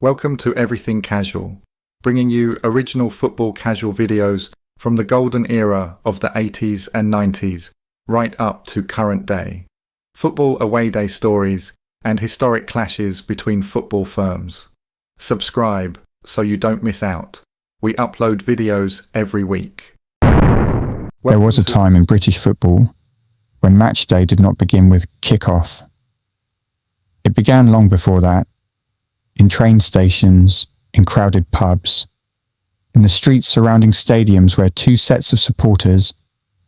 Welcome to Everything Casual, bringing you original football casual videos from the golden era of the 80s and 90s, right up to current day. Football away day stories and historic clashes between football firms. Subscribe so you don't miss out. We upload videos every week. There was a time in British football when match day did not begin with kick-off. It began long before that, in train stations, in crowded pubs, in the streets surrounding stadiums where two sets of supporters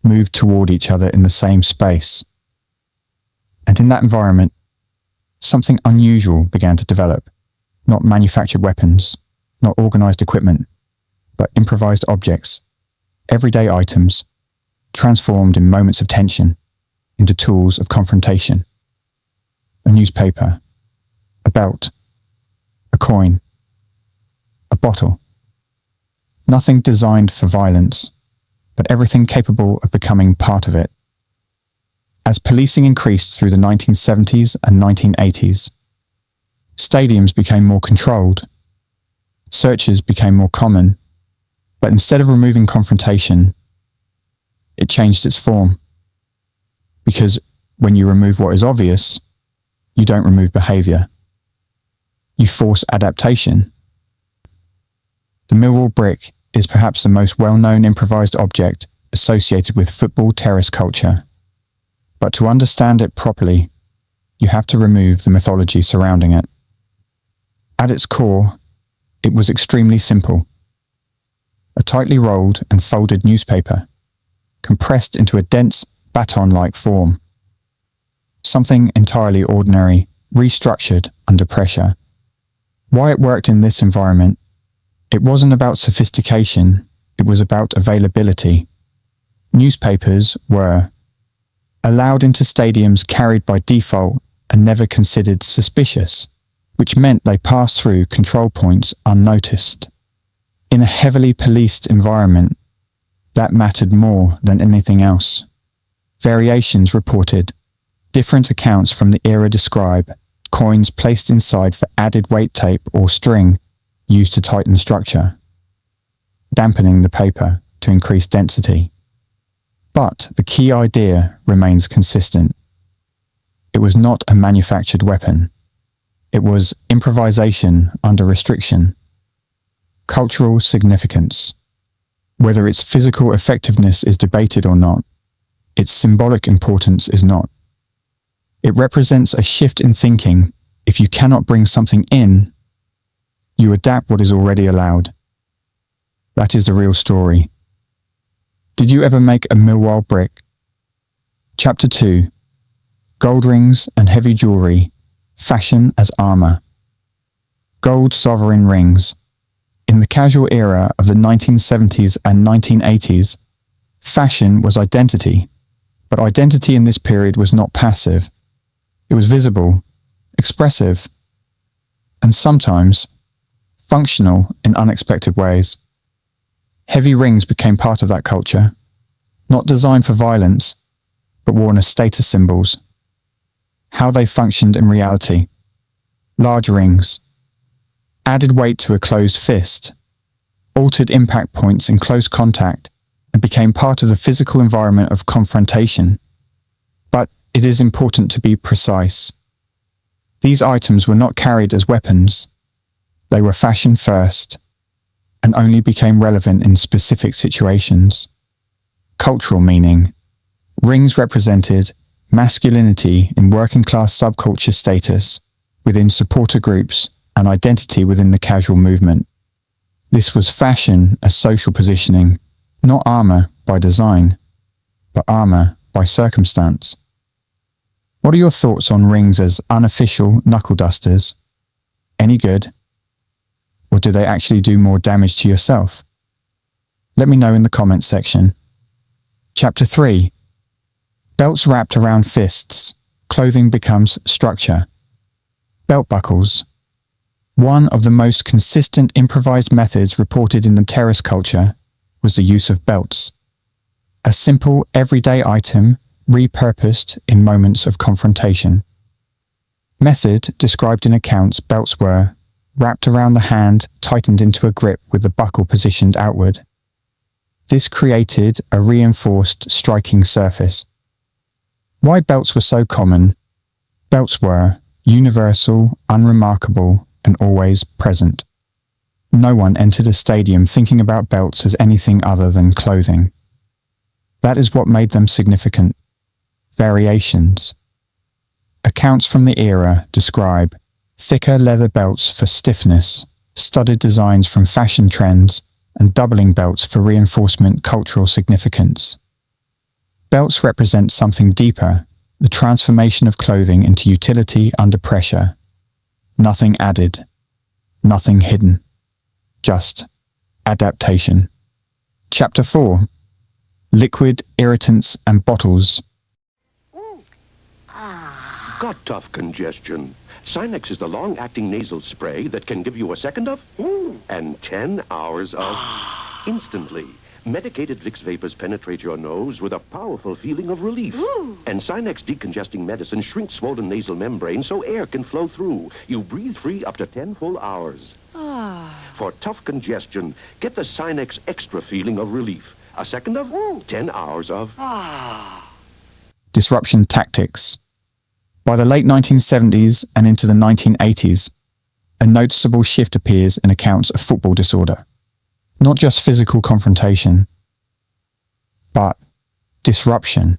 moved toward each other in the same space. And in that environment, something unusual began to develop. Not manufactured weapons, not organized equipment, but improvised objects, everyday items, transformed in moments of tension into tools of confrontation. A newspaper, a belt, a coin, a bottle. Nothing designed for violence, but everything capable of becoming part of it. As policing increased through the 1970s and 1980s, stadiums became more controlled, searches became more common, but instead of removing confrontation, it changed its form. Because when you remove what is obvious, you don't remove behaviour. You force adaptation. The Millwall brick is perhaps the most well-known improvised object associated with football terrace culture. But to understand it properly, you have to remove the mythology surrounding it. At its core, it was extremely simple. A tightly rolled and folded newspaper, compressed into a dense baton-like form. Something entirely ordinary, restructured under pressure. Why it worked in this environment? It wasn't about sophistication, it was about availability. Newspapers were allowed into stadiums carried by default and never considered suspicious, which meant they passed through control points unnoticed. In a heavily policed environment, that mattered more than anything else. Variations reported, different accounts from the era describe, coins placed inside for added weight tape or string used to tighten structure, dampening the paper to increase density. But the key idea remains consistent. It was not a manufactured weapon. It was improvisation under restriction. Cultural significance. Whether its physical effectiveness is debated or not, its symbolic importance is not. It represents a shift in thinking. If you cannot bring something in, you adapt what is already allowed. That is the real story. Did you ever make a Millwall brick? Chapter 2. Gold rings and heavy jewellery, fashion as armour. Gold sovereign rings. In the casual era of the 1970s and 1980s, fashion was identity, but identity in this period was not passive. It was visible, expressive, and sometimes functional in unexpected ways. Heavy rings became part of that culture, not designed for violence, but worn as status symbols. How they functioned in reality. Large rings, added weight to a closed fist, altered impact points in close contact, and became part of the physical environment of confrontation. But it is important to be precise. These items were not carried as weapons. They were fashioned first, and only became relevant in specific situations. Cultural meaning. Rings represented masculinity in working class subculture status within supporter groups and identity within the casual movement. This was fashion as social positioning, not armour by design, but armour by circumstance. What are your thoughts on rings as unofficial knuckle dusters? Any good? Or do they actually do more damage to yourself? Let me know in the comments section. Chapter 3. Belts wrapped around fists. Clothing becomes structure. Belt buckles. One of the most consistent improvised methods reported in the terrace culture was the use of belts. A simple, everyday item repurposed in moments of confrontation. Method described in accounts. Belts were wrapped around the hand, tightened into a grip with the buckle positioned outward. This created a reinforced striking surface. Why belts were so common? Belts were universal, unremarkable, and always present. No one entered a stadium thinking about belts as anything other than clothing. That is what made them significant. Variations. Accounts from the era describe thicker leather belts for stiffness, studded designs from fashion trends, and doubling belts for reinforcement cultural significance. Belts represent something deeper, the transformation of clothing into utility under pressure. Nothing added, nothing hidden, just adaptation. Chapter 4. Liquid, irritants and bottles. Got tough congestion? Sinex is the long-acting nasal spray that can give you a second of and 10 hours of instantly. Medicated Vicks vapors penetrate your nose with a powerful feeling of relief. And Sinex decongesting medicine shrinks swollen nasal membrane so air can flow through. You breathe free up to 10 full hours. For tough congestion, get the Sinex extra feeling of relief. A second of 10 hours of Disruption tactics. By the late 1970s and into the 1980s, a noticeable shift appears in accounts of football disorder. Not just physical confrontation, but disruption.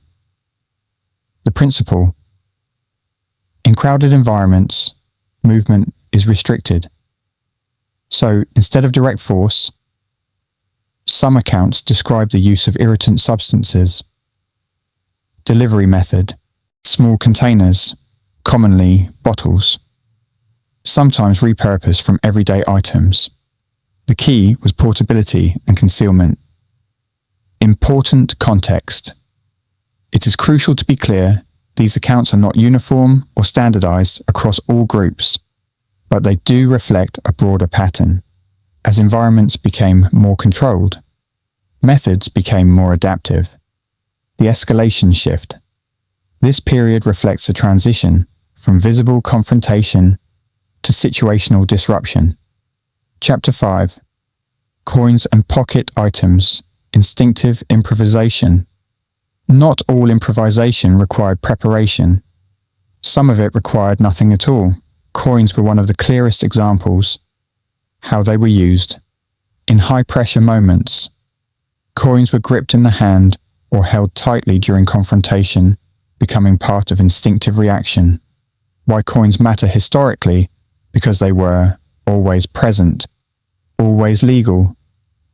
The principle: in crowded environments, movement is restricted. So instead of direct force, some accounts describe the use of irritant substances. Delivery method: small containers, commonly bottles, sometimes repurposed from everyday items. The key was portability and concealment. Important context. It is crucial to be clear, these accounts are not uniform or standardized across all groups, but they do reflect a broader pattern. As environments became more controlled, methods became more adaptive. The escalation shift. This period reflects a transition from visible confrontation to situational disruption. Chapter 5. Coins and pocket items. Instinctive improvisation. Not all improvisation required preparation. Some of it required nothing at all. Coins were one of the clearest examples. How they were used. In high-pressure moments, coins were gripped in the hand or held tightly during confrontation, becoming part of instinctive reaction. Why coins matter historically? Because they were always present, always legal,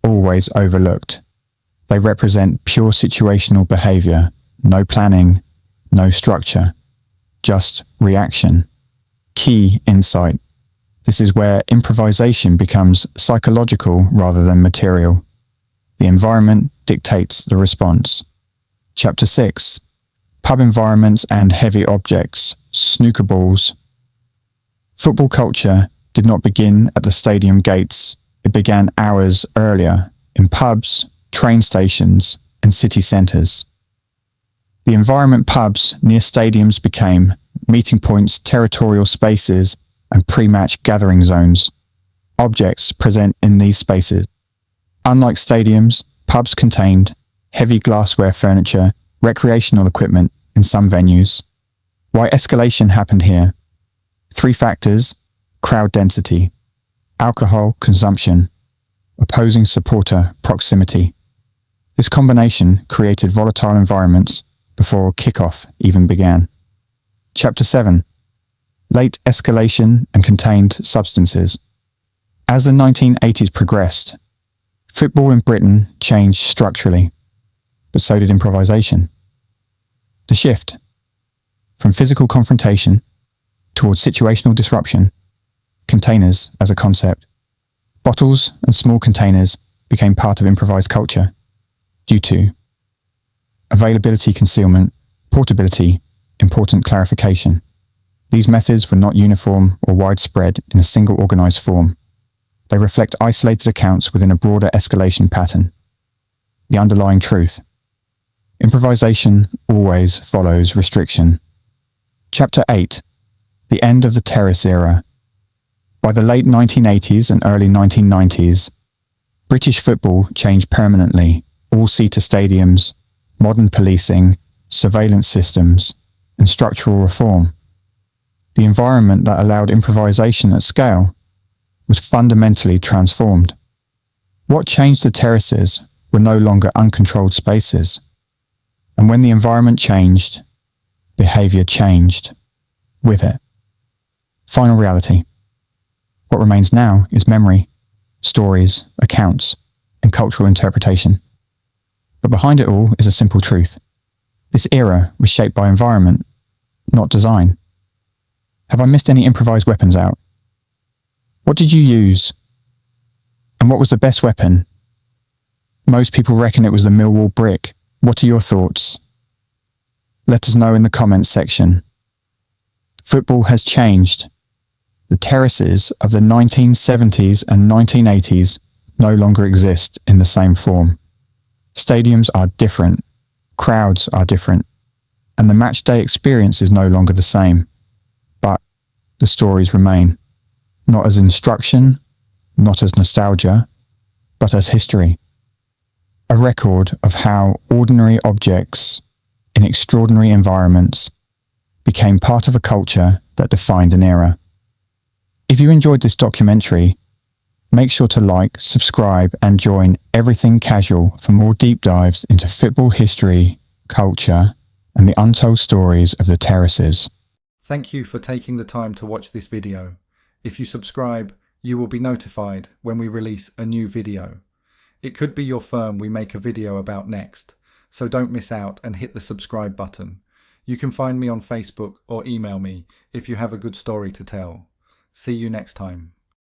always overlooked. They represent pure situational behavior, no planning, no structure, just reaction. Key insight. This is where improvisation becomes psychological rather than material. The environment dictates the response. Chapter 6. Pub environments and heavy objects, snooker balls. Football culture did not begin at the stadium gates. It began hours earlier in pubs, train stations, and city centres. The environment pubs near stadiums became meeting points, territorial spaces, and pre-match gathering zones. Objects present in these spaces. Unlike stadiums, pubs contained heavy glassware furniture, recreational equipment in some venues. Why escalation happened here? 3 factors: crowd density, alcohol consumption, opposing supporter proximity. This combination created volatile environments before kickoff even began. Chapter 7. Late escalation and contained substances. As the 1980s progressed, football in Britain changed structurally, but so did improvisation. The shift from physical confrontation towards situational disruption, containers as a concept, bottles and small containers became part of improvised culture due to availability, concealment, portability, important clarification. These methods were not uniform or widespread in a single organized form. They reflect isolated accounts within a broader escalation pattern. The underlying truth. Improvisation always follows restriction. Chapter 8. The end of the Terrace era. By the late 1980s and early 1990s, British football changed permanently. All-seater stadiums, modern policing, surveillance systems, and structural reform. The environment that allowed improvisation at scale was fundamentally transformed. What changed the terraces were no longer uncontrolled spaces. And when the environment changed, behaviour changed with it. Final reality. What remains now is memory, stories, accounts, and cultural interpretation. But behind it all is a simple truth. This era was shaped by environment, not design. Have I missed any improvised weapons out? What did you use? And what was the best weapon? Most people reckon it was the Millwall brick. What are your thoughts? Let us know in the comments section. Football has changed. The terraces of the 1970s and 1980s no longer exist in the same form. Stadiums are different, crowds are different, and the matchday experience is no longer the same. But the stories remain, not as instruction, not as nostalgia, but as history. A record of how ordinary objects in extraordinary environments became part of a culture that defined an era. If you enjoyed this documentary, make sure to like, subscribe, and join Everything Casual for more deep dives into football history, culture, and the untold stories of the terraces. Thank you for taking the time to watch this video. If you subscribe, you will be notified when we release a new video. It could be your firm we make a video about next, so don't miss out and hit the subscribe button. You can find me on Facebook or email me if you have a good story to tell. See you next time.